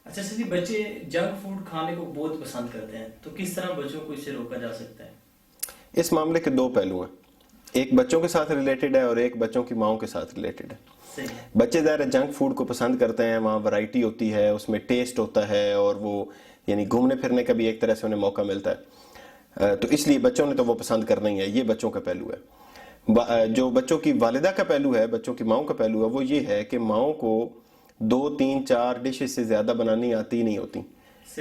اچھا سر جی، بچے junk food کھانے کو بہت پسند کرتے ہیں، تو کس طرح بچوں کو اس سے روکا جا سکتا ہے؟ اس معاملے کے دو پہلو ہیں، ایک بچوں کے ساتھ ریلیٹڈ ہے اور ایک بچوں کی ماؤں کے ساتھ ریلیٹڈ ہے۔ صحیح۔ بچے ظاہر جنک فوڈ کو پسند کرتے ہیں، وہاں ورائٹی ہوتی ہے، اس میں ٹیسٹ ہوتا ہے، اور وہ یعنی گھومنے پھرنے کا بھی ایک طرح سے انہیں موقع ملتا ہے، تو اس لیے بچوں نے تو وہ پسند کرنا ہی ہے، یہ بچوں کا پہلو ہے۔ جو بچوں کی والدہ کا پہلو ہے، بچوں کی ماؤں کا پہلو ہے، وہ یہ ہے کہ ماؤں کو 2 3 4 ڈشز سے زیادہ بنانی آتی ہی نہیں ہوتی،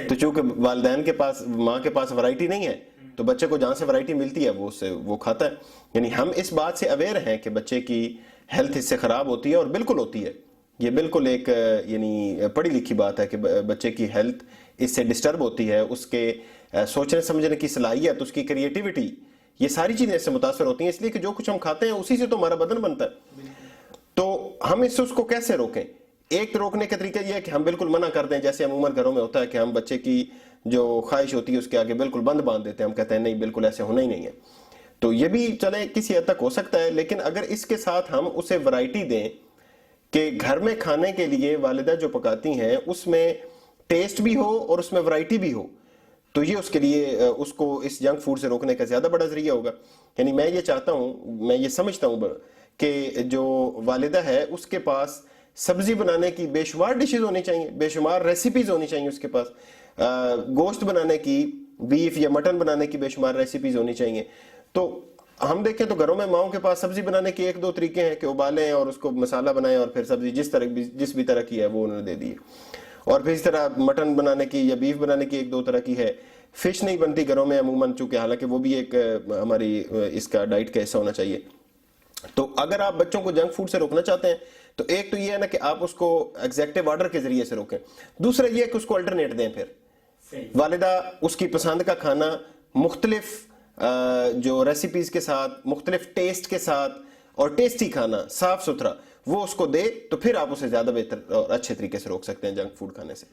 تو چونکہ والدین کے پاس، ماں کے پاس ورائٹی نہیں ہے، تو بچے کو جہاں سے ورائٹی ملتی ہے وہ اس سے وہ کھاتا ہے۔ یعنی ہم اس بات سے اویئر ہیں کہ بچے کی ہیلتھ اس سے خراب ہوتی ہے، اور بالکل ہوتی ہے، یہ بالکل ایک یعنی پڑھی لکھی بات ہے کہ بچے کی ہیلتھ اس سے ڈسٹرب ہوتی ہے، اس کے سوچنے سمجھنے کی صلاحیت، اس کی کریٹیوٹی، یہ ساری چیزیں اس سے متاثر ہوتی ہیں، اس لیے کہ جو کچھ ہم کھاتے ہیں اسی سے تو ہمارا بدن بنتا ہے۔ تو ہم اس کو کیسے روکیں؟ ایک روکنے کا طریقہ یہ ہے کہ ہم بالکل منع کر دیں، جیسے عموماً گھروں میں ہوتا ہے کہ ہم بچے کی جو خواہش ہوتی ہے اس کے آگے بالکل بند باندھ دیتے ہیں، ہم کہتے ہیں نہیں بالکل ایسے ہونا ہی نہیں ہے۔ تو یہ بھی چلے کسی حد تک ہو سکتا ہے، لیکن اگر اس کے ساتھ ہم اسے ورائٹی دیں کہ گھر میں کھانے کے لیے والدہ جو پکاتی ہیں اس میں ٹیسٹ بھی ہو اور اس میں ورائٹی بھی ہو، تو یہ اس کے لیے اس کو اس جنک فوڈ سے روکنے کا زیادہ بڑا ذریعہ ہوگا۔ یعنی میں یہ چاہتا ہوں، میں یہ سمجھتا ہوں کہ جو والدہ ہے اس کے پاس سبزی بنانے کی بے شمار ڈشز ہونی چاہیے، بے شمار ریسیپیز ہونی چاہیے اس کے پاس، گوشت بنانے کی، بیف یا مٹن بنانے کی بے شمار ریسیپیز ہونی چاہیے۔ تو ہم دیکھیں تو گھروں میں ماؤں کے پاس سبزی بنانے کے 1 2 طریقے ہیں کہ ابالیں اور اس کو مسالہ بنائیں، اور پھر سبزی جس بھی طرح کی ہے وہ انہوں نے دے دی ہے۔ اور پھر اس طرح مٹن بنانے کی یا بیف بنانے کی 1 2 طرح کی ہے۔ فش نہیں بنتی گھروں میں عموماً، چونکہ حالانکہ وہ بھی ایک ہماری اس کا ڈائٹ کا حصہ ہونا چاہیے۔ تو اگر آپ بچوں کو جنک فوڈ سے روکنا چاہتے ہیں تو ایک تو یہ ہے نا کہ آپ اس کو ایگزیکٹو آرڈر کے ذریعے سے روکیں، دوسرا یہ ہے کہ اس کو الٹرنیٹ دیں، پھر والدہ اس کی پسند کا کھانا مختلف جو ریسیپیز کے ساتھ، مختلف ٹیسٹ کے ساتھ، اور ٹیسٹی کھانا صاف ستھرا وہ اس کو دے، تو پھر آپ اسے زیادہ بہتر اور اچھے طریقے سے روک سکتے ہیں جنک فوڈ کھانے سے۔